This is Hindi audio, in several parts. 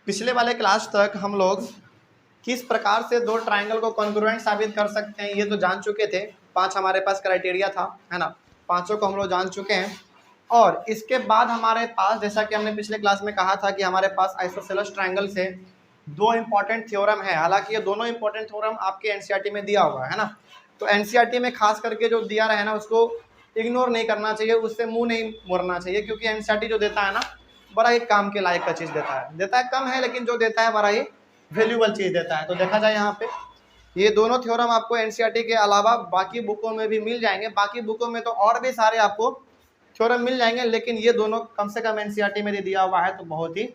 पिछले वाले क्लास तक हम लोग किस प्रकार से दो ट्राइंगल को कॉन्ग्रुएंट साबित कर सकते हैं ये तो जान चुके थे। 5 हमारे पास क्राइटेरिया था, है ना। पांचों को हम लोग जान चुके हैं। और इसके बाद हमारे पास, जैसा कि हमने पिछले क्लास में कहा था, कि हमारे पास आइसोसेलेस ट्राइंगल से दो इंपॉर्टेंट थ्योरम है। हालांकि ये दोनों इंपॉर्टेंट थ्योरम आपके एनसीईआरटी में दिया हुआ है ना। तो एनसीईआरटी में खास करके जो दिया रहे ना उसको इग्नोर नहीं करना चाहिए, उससे मुंह नहीं मोड़ना चाहिए, क्योंकि एनसीईआरटी जो देता है ना बड़ा ही काम के लायक का चीज देता है कम है, लेकिन जो देता है बड़ा ही वैल्यूबल चीज देता है। तो देखा जाए यहाँ पे ये दोनों थ्योरम आपको एनसीईआरटी के अलावा बाकी बुकों में भी मिल जाएंगे। बाकी बुकों में तो और भी सारे आपको थ्योरम मिल जाएंगे, लेकिन ये दोनों कम से कम एनसीईआरटी में दिया हुआ है तो बहुत ही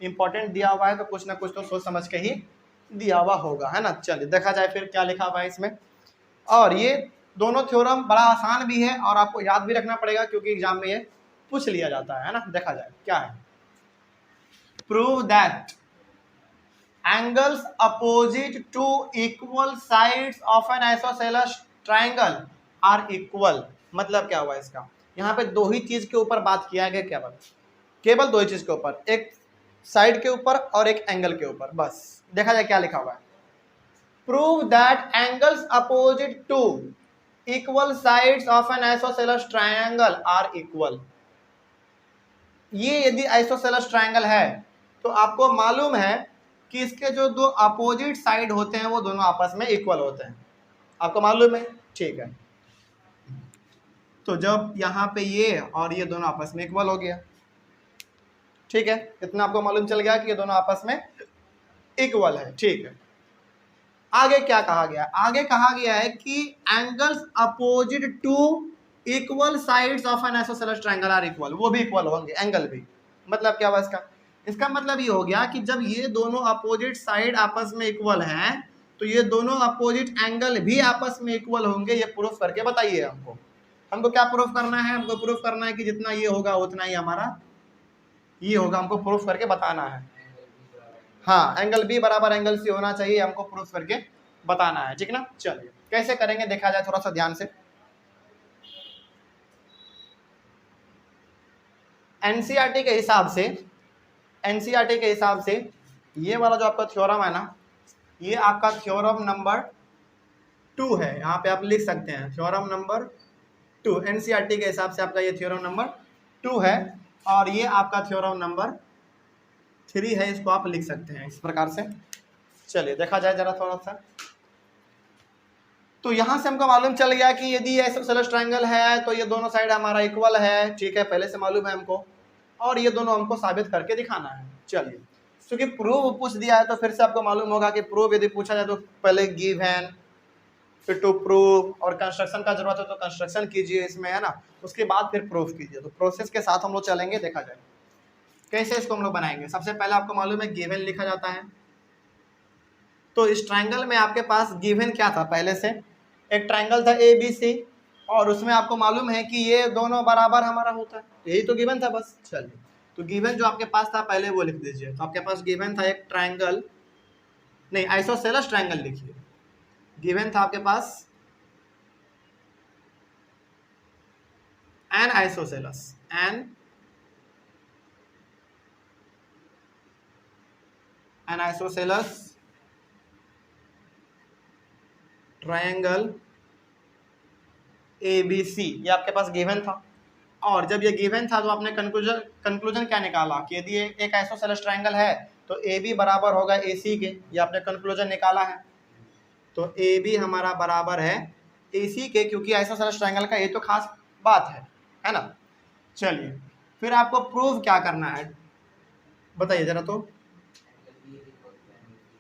इंपॉर्टेंट दिया हुआ है, तो कुछ ना कुछ तो सोच समझ के ही दिया हुआ होगा, है ना। चलिए देखा जाए फिर क्या लिखा हुआ है इसमें। और ये दोनों थ्योरम बड़ा आसान भी है और आपको याद भी रखना पड़ेगा, क्योंकि एग्जाम में ये पूछ लिया जाता है ना। देखा जाए क्या है। Prove that angles opposite to equal sides of an isosceles triangle are equal. मतलब क्या हुआ इसका, यहाँ पे दो ही चीज के ऊपर बात किया गया, केवल दो ही चीज के ऊपर, एक साइड के ऊपर और एक एंगल के ऊपर, बस। देखा जाए क्या लिखा हुआ है। Prove that angles opposite to equal sides of an isosceles triangle are equal. ये यदि आइसोसेलेस ट्राइंगल है तो आपको मालूम है कि इसके जो दो अपोजिट साइड होते हैं वो दोनों आपस में इक्वल होते हैं। आपको मालूम है, ठीक है। तो जब यहाँ पे ये और ये दोनों आपस में इक्वल हो गया, ठीक है, इतना आपको मालूम चल गया कि ये दोनों आपस में इक्वल है, ठीक है। आगे क्या कहा गया, आगे कहा गया है कि angles opposite to equal sides of an isosceles triangle are equal, वो भी इक्वल होंगे, एंगल भी। मतलब क्या हुआ इसका, इसका मतलब ये हो गया कि जब ये दोनों अपोजिट साइड आपस में इक्वल हैं तो ये दोनों अपोजिट एंगल भी आपस में इक्वल होंगे। ये प्रूफ करके बताइए हमको। हमको क्या प्रूफ करना है, हमको प्रूफ करना है कि जितना ये होगा उतना ही हमारा ये होगा, हमको प्रूफ करके बताना है। हाँ, एंगल बी बराबर एंगल सी होना चाहिए, हमको प्रूफ करके बताना है, ठीक ना। चलिए कैसे करेंगे देखा जाए थोड़ा सा ध्यान से। एनसीईआरटी के हिसाब से, एनसीईआरटी के हिसाब से ये वाला जो आपका थ्योरम है ना, ये आपका थ्योरम नंबर 2 है। यहाँ पे आप लिख सकते हैं थ्योरम नंबर 2। एनसीईआरटी के हिसाब से आपका ये थ्योरम नंबर 2 है और ये आपका थ्योरम नंबर 3 है। इसको आप लिख सकते हैं इस प्रकार से। चलिए देखा जाए जरा थोड़ा सा। तो यहाँ से हमको मालूम चल गया कि यदि आइसोसेलेस ट्रायंगल है तो ये दोनों साइड हमारा इक्वल है, ठीक है, पहले से मालूम है हमको। और ये दोनों हमको साबित करके दिखाना है। चलिए, क्योंकि प्रूव पूछ दिया है तो फिर से आपको मालूम होगा कि प्रूव यदि पूछा जाए तो पहले गिवन, फिर टू प्रूव, और कंस्ट्रक्शन का जरूरत है तो कंस्ट्रक्शन कीजिए इसमें, है ना। उसके बाद फिर प्रूफ कीजिए। तो प्रोसेस के साथ हम लोग चलेंगे। देखा जाए कैसे इसको हम लोग बनाएंगे। सबसे पहले आपको मालूम है गिवन लिखा जाता है। तो इस ट्रायंगल में आपके पास गिवन क्या था, पहले से एक ट्रायंगल था ABC और उसमें आपको मालूम है कि ये दोनों बराबर हमारा होता है, यही तो गिवन था बस। चलिए, तो गिवन जो आपके पास था पहले वो लिख दीजिए। तो आपके पास गिवन था एक ट्रायंगल, नहीं आइसोसेलेस ट्रायंगल लिखिए। गिवन था आपके पास an isosceles, an isosceles triangle ABC, ये आपके पास गिवन था। और जब ये गिवन था तो आपने कंक्लूजन क्या निकाला कि यदि एक आइसोसेलेस ट्रायंगल है तो AB बराबर होगा AC के, ये आपने कंक्लूजन निकाला है। तो AB हमारा बराबर है AC के, क्योंकि आइसोसेलेस ट्रायंगल का ये तो खास बात है ना। चलिए फिर आपको प्रूव क्या करना है बताइए जरा। तो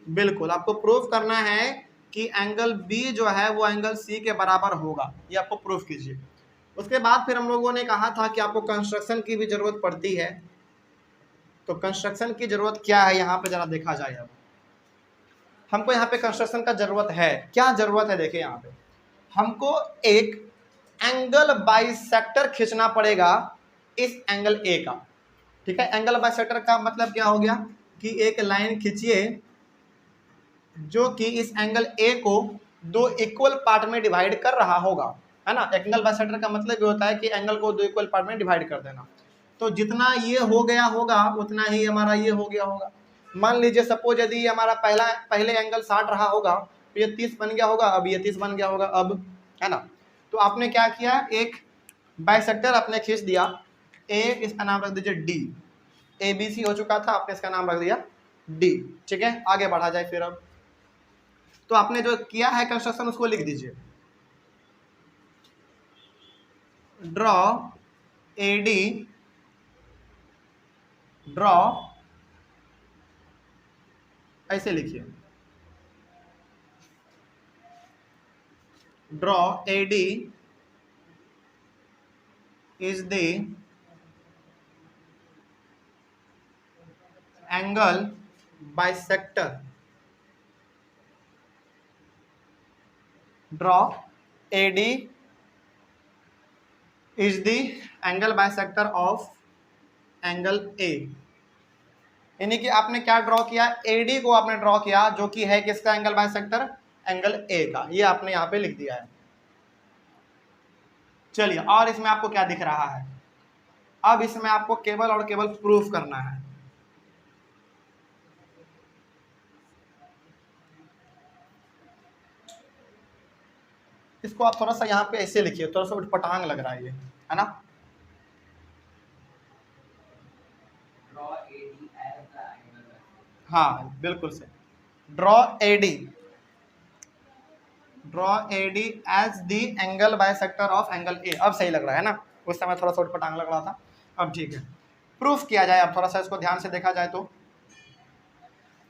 बिल्कुल आपको प्रूव करना है कि एंगल B जो है वो एंगल C के बराबर होगा, ये आपको प्रूफ कीजिए। उसके बाद फिर हम लोगों ने कहा था कि आपको कंस्ट्रक्शन की भी जरूरत पड़ती है। तो कंस्ट्रक्शन की जरूरत क्या है यहाँ पे जरा देखा जाए। अब हमको यहाँ पे कंस्ट्रक्शन का जरूरत है, क्या जरूरत है देखिए। यहाँ पे हमको एक एंगल बाइसेक्टर खींचना पड़ेगा इस एंगल A का, ठीक है। एंगल बाइसेक्टर का मतलब क्या हो गया कि एक लाइन खींचिए जो कि इस एंगल A को दो इक्वल पार्ट में डिवाइड कर रहा होगा, है ना। एंगल बाइसेक्टर का मतलब ये होता है कि एंगल को दो इक्वल पार्ट में डिवाइड कर देना। तो जितना ये हो गया होगा उतना ही हमारा ये हो गया होगा। मान लीजिए सपोज यदि ये हमारा पहले एंगल 60 रहा होगा तो ये 30 बन गया होगा, अब ये 30 बन गया होगा, अब है ना। तो आपने क्या किया, एक बाइसेक्टर आपने खींच दिया, ए इसका नाम रख दीजिए डी, ए बी सी हो चुका था, आपने इसका नाम रख दिया डी। ठीक है, आगे बढ़ा जाए फिर। अब तो आपने जो किया है कंस्ट्रक्शन उसको लिख दीजिए, ड्रॉ ए डी, ड्रॉ ऐसे लिखिए, draw A D is the angle bisector, draw A D is the angle bisector of angle ए। यानी कि आपने क्या ड्रॉ किया, एडी को आपने ड्रॉ किया जो कि है किसका एंगल बाइसेक्टर, एंगल ए का, ये आपने यहाँ पे लिख दिया है। चलिए, और इसमें आपको क्या दिख रहा है, अब इसमें आपको केवल और केवल प्रूफ करना है। इसको आप थोड़ा सा यहाँ पे ऐसे लिखिए, थोड़ा सा उटपटांग लग रहा है ये, है ना। हाँ बिल्कुल से, draw AD, draw AD as the angle bisector of angle A. अब सही लग रहा है ना, उस समय थोड़ा सा उटपटांग लग रहा था, अब ठीक है। प्रूफ किया जाए, अब थोड़ा सा इसको ध्यान से देखा जाए तो,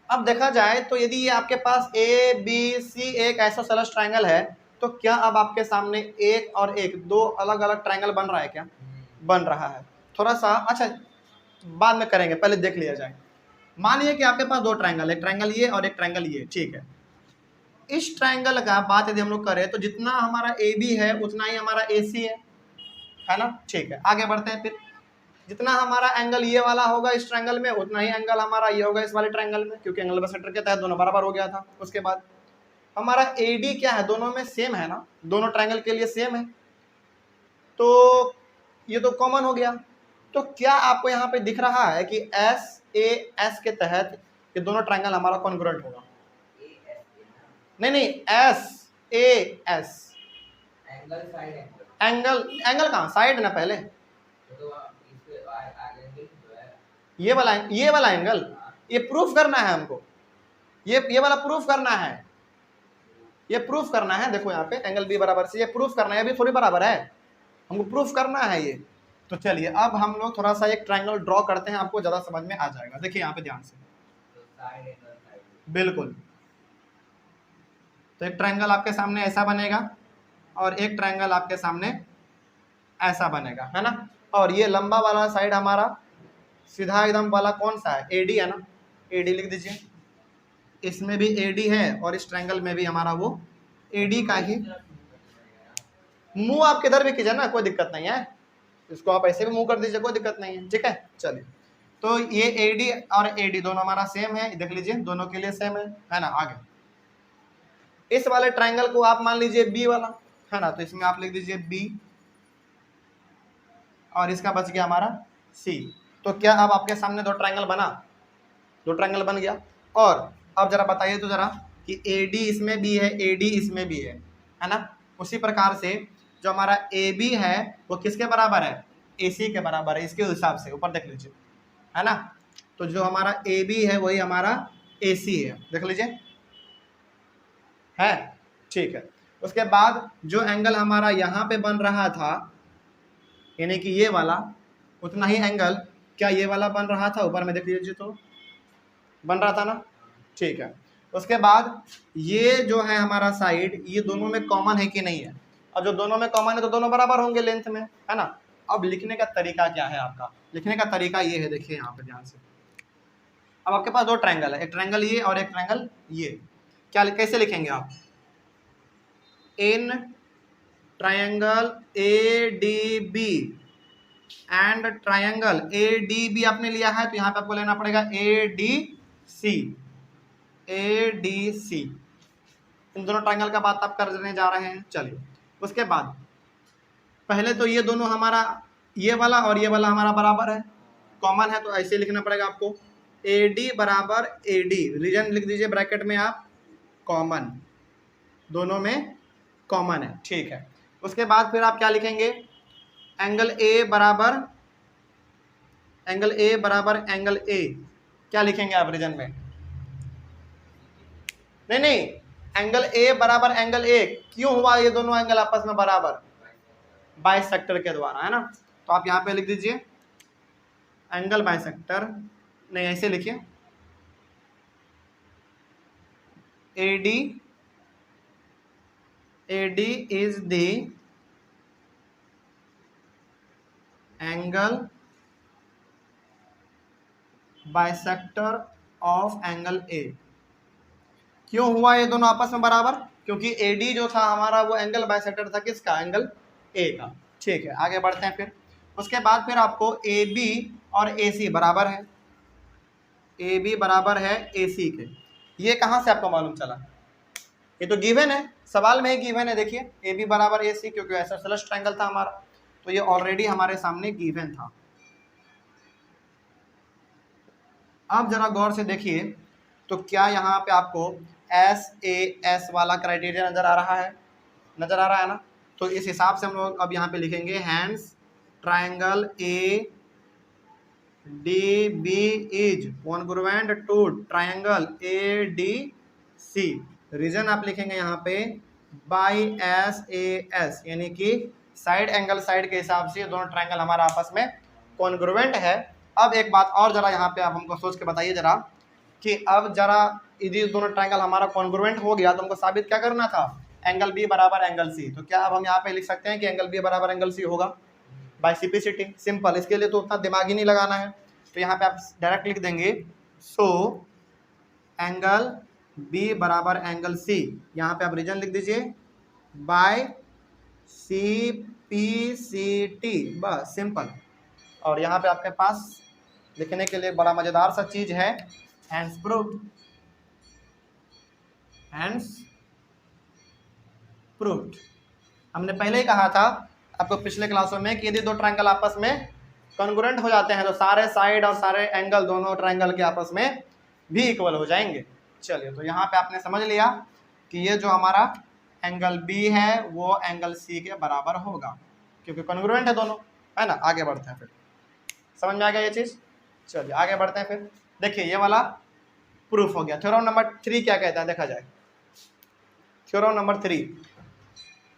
अब देखा जाए तो यदि ये आपके पास ए बी सी एक ऐसा सलस ट्रायंगल है, तो क्या अब आपके सामने एक और एक दो अलग अलग ट्रायंगल बन रहा है क्या, बन रहा है। थोड़ा सा अच्छा बाद में करेंगे, पहले देख लिया जाए। मानिए कि आपके पास दो ट्रायंगल, एक ट्रायंगल ये और एक ट्रायंगल ये, ठीक है। इस ट्रायंगल का बात यदि हम लोग करें तो जितना हमारा ए बी है उतना ही हमारा ए सी है ना, ठीक है। आगे बढ़ते हैं, फिर जितना हमारा एंगल ये वाला होगा इस ट्रायंगल में, उतना ही एंगल हमारा ये होगा इस वाले ट्रायंगल में, क्योंकि एंगल बाइसेक्टर के तहत दोनों बराबर हो गया था। उसके बाद हमारा एडी क्या है, दोनों में सेम है ना, दोनों ट्रायंगल के लिए सेम है, तो ये तो कॉमन हो गया। तो क्या आपको यहाँ पे दिख रहा है कि एस ए एस के तहत ये दोनों ट्रायंगल हमारा कॉन्ग्रुएंट होगा? नहीं, S A S, angle angle कहाँ, साइड ना पहले, ये वाला एंगल, ये प्रूफ करना है हमको, ये वाला प्रूफ करना है, ये प्रूफ करना है। देखो यहाँ पे एंगल बी बराबर से, ये प्रूफ करना है, अभी थोड़ी बराबर है, हमको प्रूफ करना है ये। तो चलिए अब हम लोग थोड़ा सा एक ट्रायंगल ड्रॉ करते हैं, आपको ज्यादा समझ में आ जाएगा। देखिए यहाँ पे ध्यान से, बिल्कुल। तो एक ट्रायंगल आपके सामने ऐसा बनेगा और एक ट्रायंगल आपके सामने ऐसा बनेगा, है ना। और ये लंबा वाला साइड हमारा सीधा एकदम वाला कौन सा है, एडी है ना, एडी लिख दीजिए। इसमें भी एडी है और इस ट्रायंगल में भी हमारा वो एडी का ही। मुंह आप किधर भी कीजिए ना, कोई दिक्कत नहीं है, इसको आप ऐसे भी मुंह कर दीजिए, कोई दिक्कत नहीं है, ठीक है। चलिए, तो ये एडी और एडी दोनों हमारा सेम है, देख लीजिए दोनों के लिए सेम है ना। आगे इस वाले ट्रायंगल को आप मान लीजिए बी वाला, है ना, तो इसमें आप लिख दीजिए बी और इसका बच गया हमारा सी। तो क्या अब आपके सामने दो ट्रायंगल बना, दो ट्रायंगल बन गया। और अब जरा बताइए तो जरा कि AD इसमें भी है, AD इसमें भी है ना। उसी प्रकार से जो हमारा AB है वो किसके बराबर है, AC के बराबर है, इसके हिसाब से ऊपर देख लीजिए, है ना। तो जो हमारा AB है वही हमारा AC है, देख लीजिए, है, ठीक है। उसके बाद जो एंगल हमारा यहाँ पे बन रहा था, यानी कि ये वाला, उतना ही एंगल क्या ये वाला बन रहा था, ऊपर में देख लीजिए तो बन रहा था ना, ठीक है। उसके बाद ये जो है हमारा साइड, ये दोनों में कॉमन है कि नहीं है। अब जो दोनों में कॉमन है तो दोनों बराबर होंगे लेंथ में, है ना। अब लिखने का तरीका क्या है आपका, लिखने का तरीका ये है, देखिए यहाँ पे ध्यान से। अब आपके पास दो ट्रायंगल है, एक ट्रायंगल ये और एक ट्रायंगल ये, क्या कैसे लिखेंगे आप, in triangle ADB and triangle ADB आपने लिया है, तो यहाँ पे आपको लेना पड़ेगा ADC, ADC। इन दोनों ट्रायंगल का बात आप करने जा रहे हैं। चलिए, उसके बाद पहले तो ये दोनों हमारा, ये वाला और ये वाला हमारा बराबर है, कॉमन है, तो ऐसे लिखना पड़ेगा आपको, ए डी बराबर ए डी, रीजन लिख दीजिए ब्रैकेट में आप, कॉमन, दोनों में कॉमन है, ठीक है। उसके बाद फिर आप क्या लिखेंगे, एंगल ए बराबर एंगल ए, क्या लिखेंगे आप रीजन में, नहीं, एंगल ए बराबर एंगल ए, क्यों हुआ ये दोनों एंगल आपस में बराबर, बाइसेक्टर के द्वारा, है ना। तो आप यहाँ पे लिख दीजिए एंगल बाइसेक्टर, नहीं ऐसे लिखिए, AD is the angle bisector of angle A। क्यों हुआ ये दोनों आपस में बराबर, क्योंकि AD जो था हमारा वो एंगल बाइसेक्टर था किसका, एंगल A का, ठीक है। आगे बढ़ते हैं फिर, उसके बाद फिर आपको AB और AC बराबर है, AB बराबर है AC के, ये कहाँ से आपको मालूम चला, ये तो गिवन है, सवाल में ही गिवन है, देखिए AB बराबर AC, क्योंकि आइसोसेलेस ट्रायंगल था हमारा, तो ये ऑलरेडी हमारे सामने गिवन था। अब जरा गौर से देखिए, तो क्या यहाँ पे आपको SAS वाला क्राइटेरिया नजर आ रहा है, नजर आ रहा है ना। तो इस हिसाब से हम लोग अब यहाँ पे लिखेंगे hence triangle ADB is congruent to triangle ADC, reason आप लिखेंगे यहाँ पे बाई SAS, यानी कि साइड एंगल साइड के हिसाब से दोनों ट्रायंगल हमारा आपस में कॉन्ग्रुएंट है। अब एक बात और जरा यहाँ पे आप हमको सोच के बताइए जरा, कि अब जरा यदि दोनों ट्रायंगल हमारा कॉन्ग्रुएंट हो गया तो हमको साबित क्या करना था, एंगल B बराबर एंगल C। तो क्या अब हम यहाँ पे लिख सकते हैं कि एंगल B बराबर एंगल C होगा, बाय सिंपलिसिटी, सिंपल, इसके लिए तो उतना दिमाग ही नहीं लगाना है। तो यहाँ पे आप डायरेक्ट लिख देंगे, सो एंगल B बराबर एंगल C, यहाँ पे आप रीजन लिख दीजिए बाय CPCT, बस सिंपल। और यहाँ पे आपके पास लिखने के लिए बड़ा मजेदार सा चीज है, हैंस प्रूव्ड, हैंस प्रूव्ड। हमने पहले ही कहा था आपको पिछले क्लासों में कि यदि दो ट्रायंगल आपस में कॉन्ग्रुएंट हो जाते हैं तो सारे साइड और सारे एंगल दोनों ट्रायंगल के आपस में भी इक्वल हो जाएंगे। चलिए, तो यहाँ पे आपने समझ लिया कि ये जो हमारा एंगल B है वो एंगल C के बराबर होगा, क्योंकि कॉन्ग्रुएंट है दोनों, है ना। आगे बढ़ते हैं फिर, समझ में आ गया ये चीज। चलिए आगे बढ़ते हैं फिर, देखिए ये वाला प्रूफ हो गया। थ्योरम नंबर 3 क्या कहता है, देखा जाए। Theorem number 3,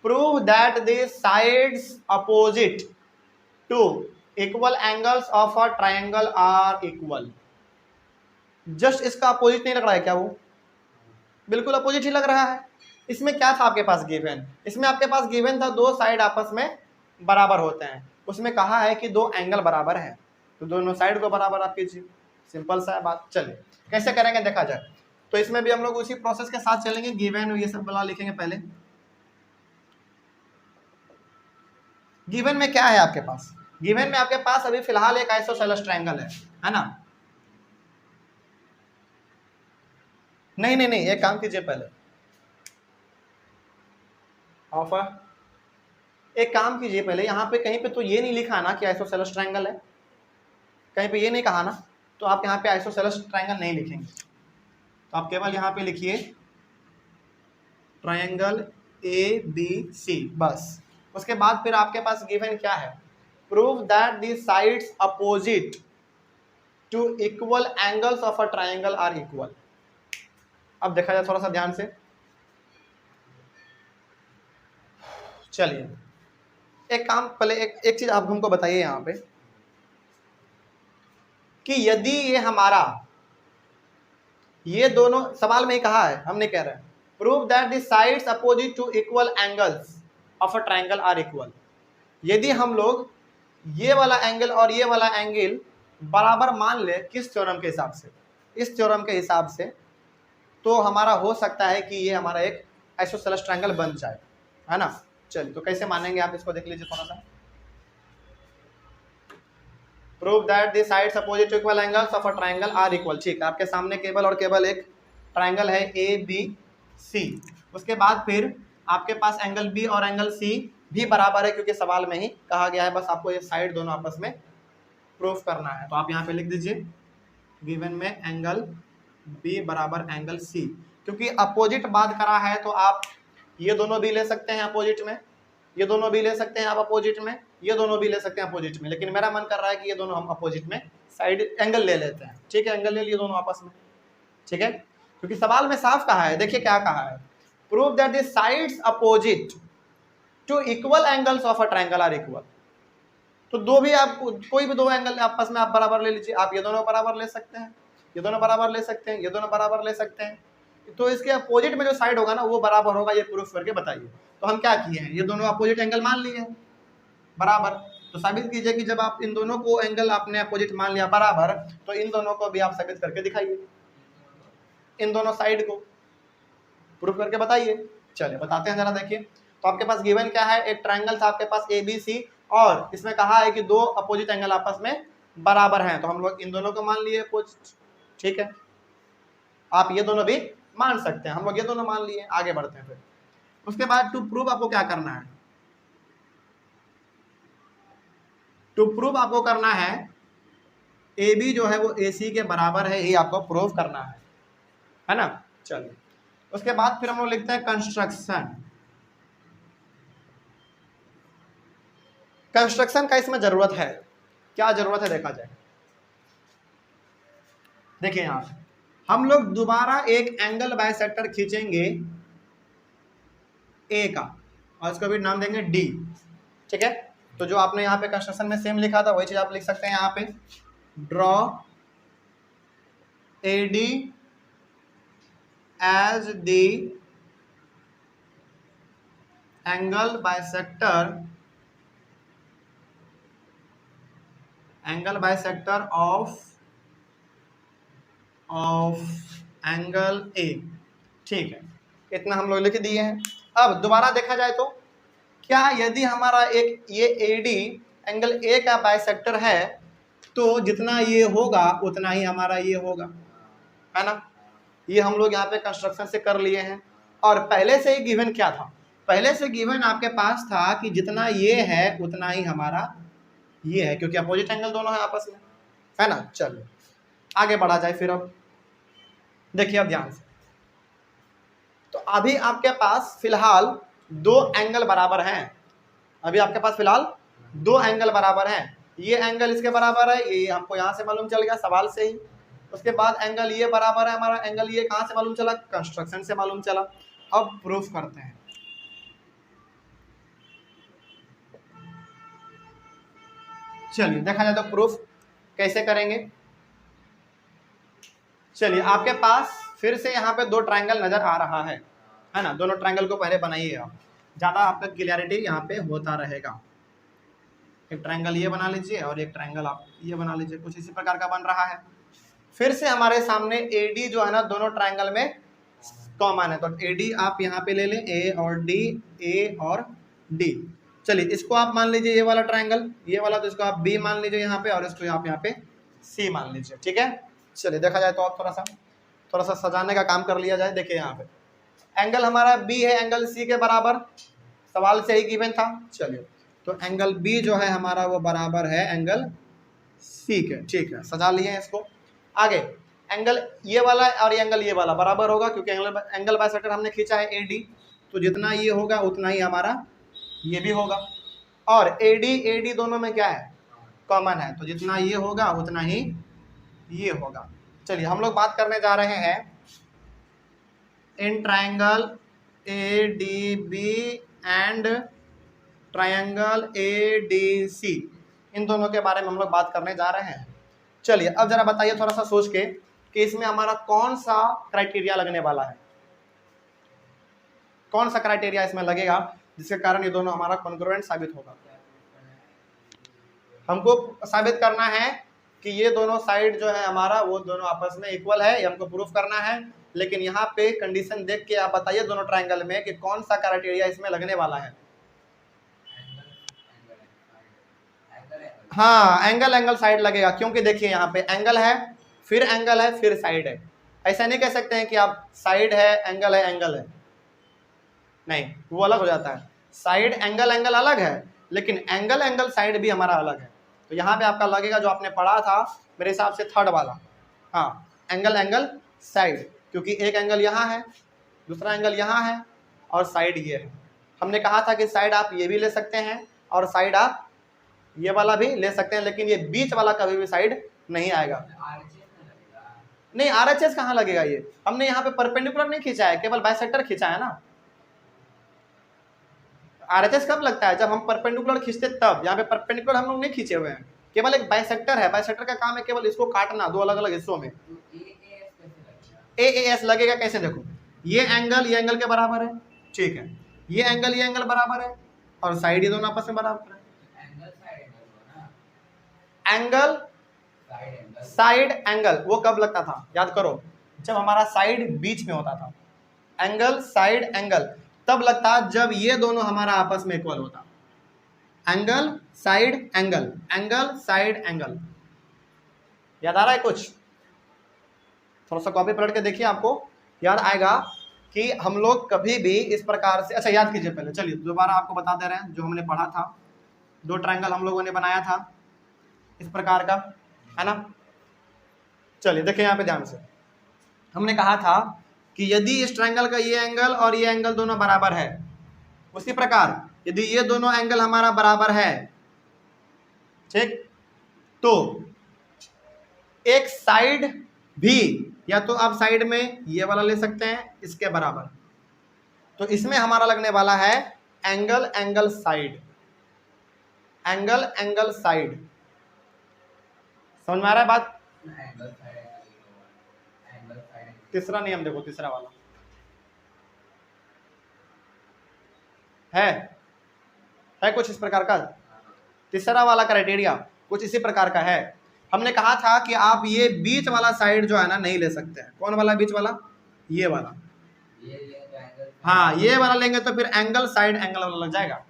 prove that the sides opposite to equal angles of a triangle are equal. Just इसका अपोजिट नहीं लग रहा है क्या, वो बिल्कुल अपोजिट ही लग रहा है। इसमें क्या था आपके पास गिवन, इसमें आपके पास गिवन था दो साइड आपस में बराबर होते हैं, उसमें कहा है कि दो एंगल बराबर है, तो दोनों साइड को बराबर आप कीजिए, सिंपल सा बात। चलिए कैसे करेंगे देखा जाए। तो इसमें भी हम लोग उसी प्रोसेस के साथ चलेंगे, गिवन ये सब बला लिखेंगे पहले। गिवन में क्या है आपके पास, गिवन में आपके पास अभी फिलहाल एक आइसोसेलेस ट्रायंगल है ना। नहीं, एक काम कीजिए पहले, ऑफर एक काम कीजिए पहले, यहाँ पे कहीं पे तो ये नहीं लिखा ना कि आइसोसेलेस ट्रायंगल है, कहीं पे ये नहीं कहा ना, तो आप यहाँ पे आइसोसेलेस ट्रायंगल नहीं लिखेंगे, तो आप केवल यहाँ पे लिखिए ट्रायंगल ABC, बस। उसके बाद फिर आपके पास गिवन क्या है, prove that the sides opposite to equal angles of a triangle are equal. अब देखा जाए थोड़ा सा ध्यान से, चलिए एक काम पहले एक चीज आप हमको बताइए यहाँ पे, कि यदि ये हमारा ये दोनों सवाल में ही कहा है, हम नहीं कह रहे हैं, prove that the sides opposite to equal angles of a triangle are equal. यदि हम लोग ये वाला एंगल और ये वाला एंगल बराबर मान ले, किस थ्योरम के हिसाब से, इस थ्योरम के हिसाब से, तो हमारा हो सकता है कि ये हमारा एक आइसोसेलेस ट्रायंगल बन जाए, है ना। चलिए तो कैसे मानेंगे आप इसको देख लीजिए थोड़ा सा। Prove that the sides opposite to equal angles of a triangle are equal, ठीक है। आपके सामने केवल और केवल एक ट्रायंगल है ABC, उसके बाद फिर आपके पास एंगल B और एंगल C भी बराबर है, क्योंकि सवाल में ही कहा गया है, बस आपको ये साइड दोनों आपस में प्रूफ करना है। तो आप यहाँ पे लिख दीजिए गिवन में एंगल बी बराबर एंगल सी, क्योंकि अपोजिट बात करा है तो आप ये दोनों भी ले सकते हैं अपोजिट में, ये दोनों भी ले सकते हैं आप अपोजिट में, ये दोनों भी ले सकते हैं अपोजिट में, लेकिन मेरा मन कर रहा है कि ये दोनों हम अपोजिट में साइड एंगल ले लेते हैं। ठीक है, एंगल ले लिए दोनों आपस में। ठीक है, क्योंकि सवाल में साफ कहा है, देखिए क्या कहा है, prove that the sides opposite to equal angles of a triangle are equal. तो दो भी आप कोई भी दो एंगल आपस में आप बराबर ले लीजिए, आप ये दोनों बराबर ले सकते हैं, ये दोनों बराबर ले सकते हैं, ये दोनों बराबर ले सकते हैं, तो इसके अपोजिट में जो साइड होगा ना वो बराबर होगा, ये प्रूफ करके बताइए। तो हम क्या किए हैं, ये दोनों अपोजिट एंगल मान लिए हैं बराबर, तो साबित कीजिए कि जब आप इन दोनों को एंगल आपने अपोजिट मान लिया बराबर, तो इन दोनों को भी आप साबित करके दिखाइए, इन दोनों साइड को प्रूफ करके बताइए। चलिए बताते हैं जरा, देखिए। तो आपके पास गिवन क्या है, एक ट्रायंगल था आपके पास ABC, और इसमें कहा है कि दो अपोजिट एंगल आपस में बराबर हैं, तो हम लोग इन दोनों को मान लिए अपोजिट। ठीक है, आप ये दोनों भी मान सकते हैं, हम लोग ये दोनों मान लिए। आगे बढ़ते हैं फिर, उसके बाद टू प्रूव आपको क्या करना है, टू प्रूव आपको करना है AB जो है वो AC के बराबर है, ये आपको प्रूव करना है ना। चलिए, उसके बाद फिर हम लोग लिखते हैं कंस्ट्रक्शन। कंस्ट्रक्शन का इसमें जरूरत है, क्या जरूरत है देखा जाए। देखिए यहां हम लोग दोबारा एक एंगल बाइसेक्टर खींचेंगे ए का, और इसको भी नाम देंगे D। ठीक है, तो जो आपने यहाँ पे कंस्ट्रक्शन में सेम लिखा था वही चीज आप लिख सकते हैं यहाँ पे, draw AD as the angle bisector of angle A। ठीक है, इतना हम लोग लिख दिए हैं। अब दोबारा देखा जाए तो क्या यदि हमारा एक ये AD एंगल A का बाइसेक्टर है, तो जितना ये होगा उतना ही हमारा ये होगा, है ना। ये हम लोग यहाँ पे कंस्ट्रक्शन से कर लिए हैं, और पहले से ही गिवन क्या था, पहले से गिवन आपके पास था कि जितना ये है उतना ही हमारा ये है, क्योंकि अपोजिट एंगल दोनों है आपस में, है ना। चलो आगे बढ़ा जाए फिर। अब देखिए, अब ध्यान से, तो अभी आपके पास फिलहाल दो एंगल बराबर हैं, अभी आपके पास फिलहाल दो एंगल बराबर हैं, ये एंगल इसके बराबर है, ये हमको यहाँ से मालूम चल गया सवाल से ही। उसके बाद एंगल ये बराबर है हमारा, एंगल ये कहाँ से मालूम चला, कंस्ट्रक्शन से मालूम चला। अब प्रूफ करते हैं। चलिए देखा जाए तो प्रूफ कैसे करेंगे। चलिए, आपके पास फिर से यहाँ पे दो ट्रायंगल नजर आ रहा है ना। दोनों ट्रायंगल को पहले बनाइए आप, ज्यादा आपका क्लियरिटी यहाँ पे होता रहेगा। एक ट्रायंगल ये बना लीजिए और एक ट्रायंगल आप ये बना लीजिए, कुछ इसी प्रकार का बन रहा है। फिर से हमारे सामने AD जो है ना दोनों ट्रायंगल में कॉमन है, तो AD आप यहाँ पे ले लें, A और D, A और D। चलिए, इसको आप मान लीजिए ये वाला ट्रायंगल, ये वाला, तो इसको आप B मान लीजिए यहाँ पे, और इसको आप यहाँ पे C मान लीजिए। ठीक है, चलिए देखा जाए तो आप थोड़ा सा सजाने का काम कर लिया जाए। देखिए यहाँ पे एंगल हमारा B है एंगल C के बराबर, सवाल से ही गिवन था। चलिए, तो एंगल B जो है हमारा वो बराबर है एंगल C के। ठीक है, सजा लिए इसको। आगे एंगल ये वाला और ये एंगल ये वाला बराबर होगा, क्योंकि एंगल बाइसेक्टर हमने खींचा है AD, तो जितना ये होगा उतना ही हमारा ये भी होगा, और AD दोनों में क्या है, कॉमन है, तो जितना ये होगा उतना ही ये होगा। चलिए, हम लोग बात करने जा रहे हैं in triangle ADB and triangle ADC, इन दोनों के बारे में हम लोग बात करने जा रहे हैं। चलिए, अब जरा बताइए थोड़ा सा सोच के कि इसमें हमारा कौन सा क्राइटेरिया लगने वाला है, कौन सा क्राइटेरिया इसमें लगेगा जिसके कारण ये दोनों हमारा कॉन्ग्रुएंट साबित होगा। हमको साबित करना है कि ये दोनों साइड जो है हमारा वो दोनों आपस में इक्वल है, ये हमको प्रूफ करना है। लेकिन यहाँ पे कंडीशन देख के आप बताइए दोनों ट्रायंगल में कि कौन सा क्राइटेरिया इसमें लगने वाला है। हाँ, एंगल साइड लगेगा, क्योंकि देखिए यहाँ पे एंगल है, फिर साइड है। ऐसा नहीं कह सकते हैं कि आप साइड है एंगल है, नहीं, वो अलग हो जाता है। साइड एंगल अलग है, लेकिन एंगल साइड भी हमारा अलग है। तो यहाँ पे आपका लगेगा जो आपने पढ़ा था मेरे हिसाब से थर्ड वाला, हाँ, एंगल एंगल साइड, क्योंकि एक एंगल यहाँ है, दूसरा एंगल यहाँ है और साइड ये है। हमने कहा था कि साइड आप ये भी ले सकते हैं और साइड आप ये वाला भी ले सकते हैं, लेकिन ये बीच वाला कभी भी साइड नहीं आएगा। नहीं, आरएचएस कहाँ लगेगा? ये हमने यहाँ पे परपेंडिकुलर नहीं खींचा है, केवल बाइसेक्टर खींचा है ना। आरएचएस कब लगता है? जब हम परपेंडिकुलर खींचते तब। यहाँ पे परपेंडिकुलर हम लोग नहीं खींचे हुए हैं, केवल एक बाइसेक्टर है। बाइसेक्टर का काम है केवल इसको काटना दो अलग अलग हिस्सों में। एएएस लगेगा कैसे? देखो, ये एंगल के बराबर है, ठीक है, ये एंगल बराबर है और साइड ये दोनों आपस में बराबर है। एंगल साइड एंगल वो कब लगता था? याद करो, जब हमारा साइड बीच में होता था। एंगल साइड एंगल तब लगता जब ये दोनों हमारा आपस में इक्वल होता। Angle side angle, angle side angle. याद आ रहा है कुछ? थोड़ा सा कॉपी पलट के देखिए, आपको याद आएगा कि हम लोग कभी भी इस प्रकार से, अच्छा याद कीजिए पहले, चलिए दोबारा आपको बता दे रहे हैं जो हमने पढ़ा था। दो ट्रायंगल हम लोगों ने बनाया था इस प्रकार का, है ना। चलिए देखिए यहाँ पे ध्यान से, हमने कहा था कि यदि इस ट्रायंगल का ये एंगल और ये एंगल दोनों बराबर है, उसी प्रकार यदि ये दोनों एंगल हमारा बराबर है, ठीक, तो एक साइड भी, या तो आप साइड में ये वाला ले सकते हैं इसके बराबर, तो इसमें हमारा लगने वाला है angle angle side, angle angle side. समझ में आ रहा है बात? तीसरा नियम देखो, तीसरा वाला है कुछ इस प्रकार का। तीसरा वाला क्राइटेरिया कुछ इसी प्रकार का है। हमने कहा था कि आप ये बीच वाला साइड जो है ना नहीं ले सकते हैं। कौन वाला बीच वाला? ये वाला। हाँ, ये वाला लेंगे तो फिर एंगल साइड एंगल वाला लग जाएगा,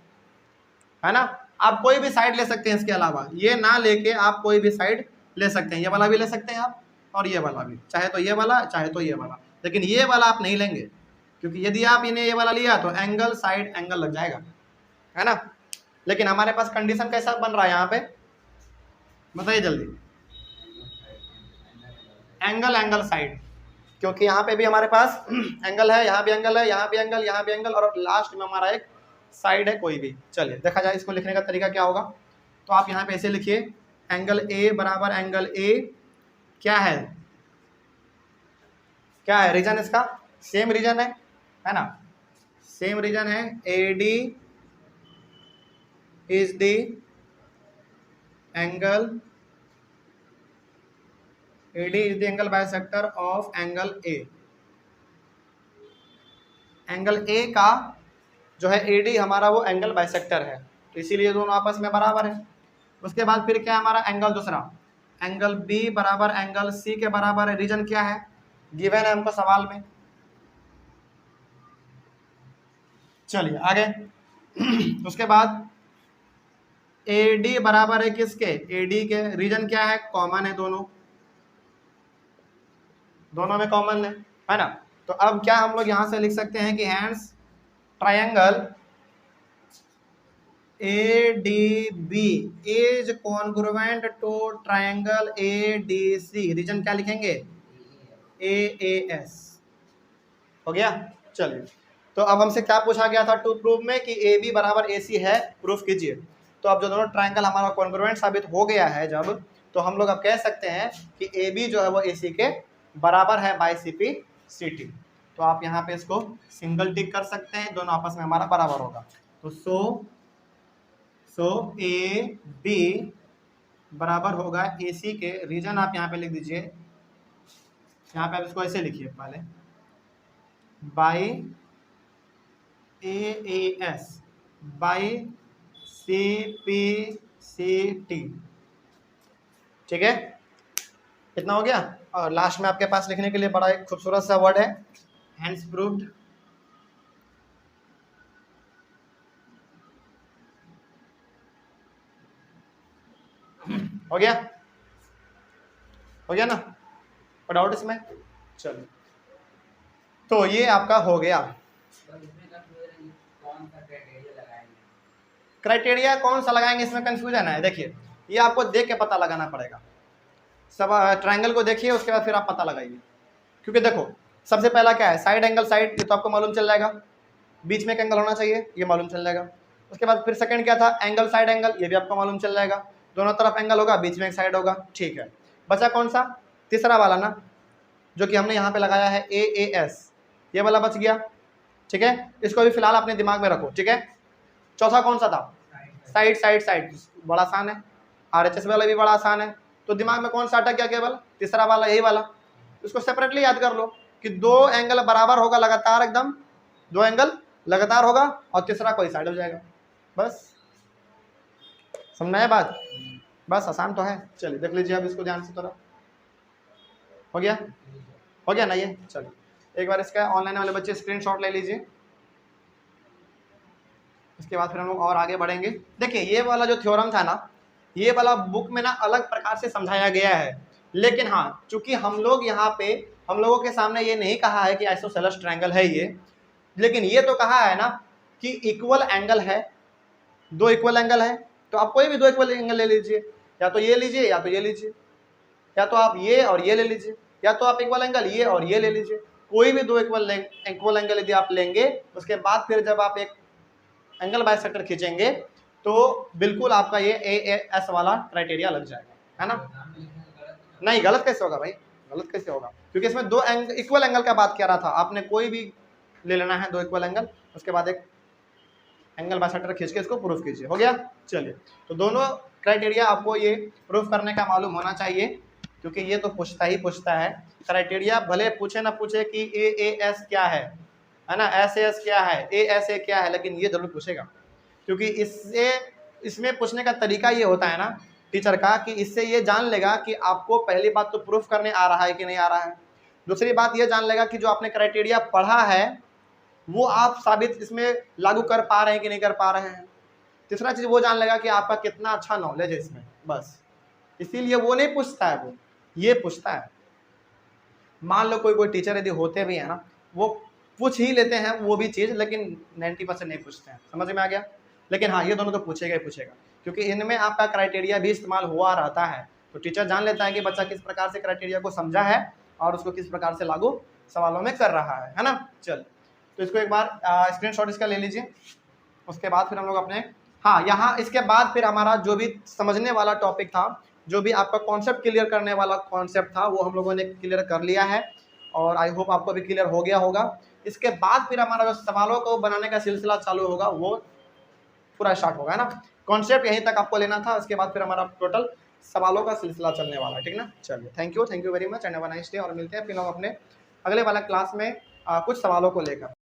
है ना। आप कोई भी साइड ले सकते हैं, इसके अलावा ये ना लेके आप कोई भी साइड ले सकते हैं। ये वाला भी ले सकते हैं आप और ये वाला भी, चाहे तो ये वाला चाहे तो ये वाला, लेकिन ये वाला आप नहीं लेंगे, क्योंकि यदि आप इन्हें ये वाला लिया तो एंगल साइड एंगल लग जाएगा, है ना। लेकिन हमारे पास कंडीशन कैसा बन रहा है यहाँ पे, बताइए जल्दी। एंगल एंगल साइड, क्योंकि यहाँ पे भी हमारे पास एंगल है, यहाँ भी एंगल है, यहाँ भी एंगल, यहाँ भी एंगल, और लास्ट में हमारा एक साइड है कोई भी। चलिए देखा जाए इसको लिखने का तरीका क्या होगा। तो आप यहाँ पे ऐसे लिखिए, एंगल ए बराबर एंगल ए क्या है, क्या है रीजन इसका? सेम रीजन है ना, सेम रीजन है। AD is the angle, AD is the angle bisector of angle A. Angle A का जो है AD हमारा वो एंगल बाइसेक्टर है, तो इसीलिए दोनों आपस में बराबर है। उसके बाद फिर क्या हमारा एंगल दूसरा, एंगल B बराबर एंगल C के बराबर है। रीजन क्या है? गिवन है हमको सवाल में। चलिए आगे उसके बाद AD बराबर है किसके? AD के। रीजन क्या है? कॉमन है, दोनों में कॉमन है ना। तो अब क्या हम लोग यहां से लिख सकते हैं कि hence triangle ADB is congruent to triangle ADC। Reason क्या लिखेंगे? AAS। हो गया। चलिए, तो अब हमसे क्या पूछा गया था टू प्रूव में कि AB बराबर AC है, प्रूफ कीजिए। तो अब जो दोनों ट्रायंगल हमारा कॉन्ग्रुएंट साबित हो गया है जब, तो हम लोग अब कह सकते हैं कि AB जो है वो AC के बराबर है बाय CP/CT। तो आप यहाँ पे इसको सिंगल टिक कर सकते हैं, दोनों आपस में हमारा बराबर होगा। तो सो AB बराबर होगा AC के। रीजन आप यहाँ पे लिख दीजिए, यहाँ पे आप इसको ऐसे लिखिए पहले, बाई AAS बाई CP/CT। ठीक है, कितना हो गया? और लास्ट में आपके पास लिखने के लिए बड़ा एक खूबसूरत सा वर्ड है, हैंस प्रूव्ड। हो गया ना? कोई डाउट इसमें? चलो, तो ये आपका हो गया। क्राइटेरिया कौन सा लगाएंगे इसमें कंफ्यूजन है। देखिए, ये आपको देख के पता लगाना पड़ेगा। सब ट्राइंगल को देखिए, उसके बाद फिर आप पता लगाइए। क्योंकि देखो सबसे पहला क्या है, साइड एंगल साइड, ये तो आपको मालूम चल जाएगा, बीच में एक एंगल होना चाहिए, ये मालूम चल जाएगा। उसके बाद फिर सेकंड क्या था, एंगल साइड एंगल, ये भी आपको मालूम चल जाएगा, दोनों तरफ एंगल होगा, बीच में एक साइड होगा, ठीक है। बचा कौन सा, तीसरा वाला ना, जो कि हमने यहाँ पे लगाया है AAS, ये वाला बच गया, ठीक है। इसको भी फिलहाल अपने दिमाग में रखो, ठीक है। चौथा कौन सा था, साइड साइड साइड, बड़ा आसान है। RHS वाला भी बड़ा आसान है। तो दिमाग में कौन सा अटक गया, केवल तीसरा वाला, यही वाला। इसको सेपरेटली याद कर लो कि दो एंगल बराबर होगा लगातार, एकदम दो एंगल लगातार होगा, और तीसरा कोई साइड हो जाएगा, बस। समझना है बात, बस आसान तो है। चलिए देख लीजिए अब इसको ध्यान से थोड़ा, हो गया ना ये। चलिए एक बार इसका ऑनलाइन वाले बच्चे स्क्रीनशॉट ले लीजिए, इसके बाद फिर हम लोग और आगे बढ़ेंगे। देखिए ये वाला जो थ्योरम था ना, ये वाला बुक में ना अलग प्रकार से समझाया गया है, लेकिन हाँ चूंकि हम लोग यहाँ पे हम लोगों के सामने ये नहीं कहा है कि आइसोसेलेस ट्रायंगल है ये, लेकिन ये तो कहा है ना कि इक्वल एंगल है, दो इक्वल एंगल है। तो आप कोई भी दो इक्वल एंगल ले लीजिए, या तो ये लीजिए या तो ये लीजिए, या तो आप ये और ये ले लीजिए, या तो आप इक्वल एंगल ये और ये ले लीजिए। कोई भी दो इक्वल एंगल यदि आप लेंगे, उसके बाद फिर जब आप एक एंगल बाइसेक्टर खींचेंगे तो बिल्कुल आपका ये AAS वाला क्राइटेरिया लग जाएगा, है ना। नहीं गलत कैसे होगा भाई, गलत कैसे होगा, क्योंकि इसमें दो इक्वल एंगल का बात किया रहा था। आपने कोई भी ले लेना है दो इक्वल एंगल, उसके बाद एक एंगल बाइसेक्टर खींच के इसको प्रूफ कीजिए, हो गया। चलिए तो दोनों क्राइटेरिया आपको ये प्रूफ करने का मालूम होना चाहिए, क्योंकि ये तो पूछता ही पूछता है क्राइटेरिया, भले पूछे ना पूछे कि AAS क्या है ना, SAS क्या है, ASA क्या है, लेकिन ये जरूर पूछेगा। क्योंकि इसमें पूछने का तरीका ये होता है ना टीचर का, कि इससे ये जान लेगा कि आपको पहली बात तो प्रूफ करने आ रहा है कि नहीं आ रहा है, दूसरी बात ये जान लेगा कि जो आपने क्राइटेरिया पढ़ा है वो आप साबित इसमें लागू कर पा रहे हैं कि नहीं कर पा रहे हैं, तीसरा चीज वो जान लेगा कि आपका कितना अच्छा नॉलेज है इसमें, बस। इसीलिए वो नहीं पूछता है, वो ये पूछता है। मान लो कोई टीचर यदि होते भी है ना, वो पूछ ही लेते हैं वो भी चीज़, लेकिन 90% नहीं पूछते हैं, समझ में आ गया। लेकिन हाँ ये दोनों तो पूछेगा ही पूछेगा, क्योंकि इनमें आपका क्राइटेरिया भी इस्तेमाल हुआ रहता है। तो टीचर जान लेता है कि बच्चा किस प्रकार से क्राइटेरिया को समझा है और उसको किस प्रकार से लागू सवालों में कर रहा है ना। चल तो इसको एक बार स्क्रीनशॉट इसका ले लीजिए, उसके बाद फिर हम लोग अपने हाँ यहाँ इसके बाद फिर हमारा जो भी समझने वाला टॉपिक था, जो भी आपका कॉन्सेप्ट क्लियर करने वाला कॉन्सेप्ट था, वो हम लोगों ने क्लियर कर लिया है, और आई होप आपको भी क्लियर हो गया होगा। इसके बाद फिर हमारा जो सवालों को बनाने का सिलसिला चालू होगा वो पूरा स्टार्ट होगा, है ना। कॉन्सेप्ट यहीं तक आपको लेना था, उसके बाद फिर हमारा टोटल सवालों का सिलसिला चलने वाला है, ठीक ना। चलिए thank you very much and have a nice day, और मिलते हैं फिर हम अपने अगले वाला क्लास में कुछ सवालों को लेकर।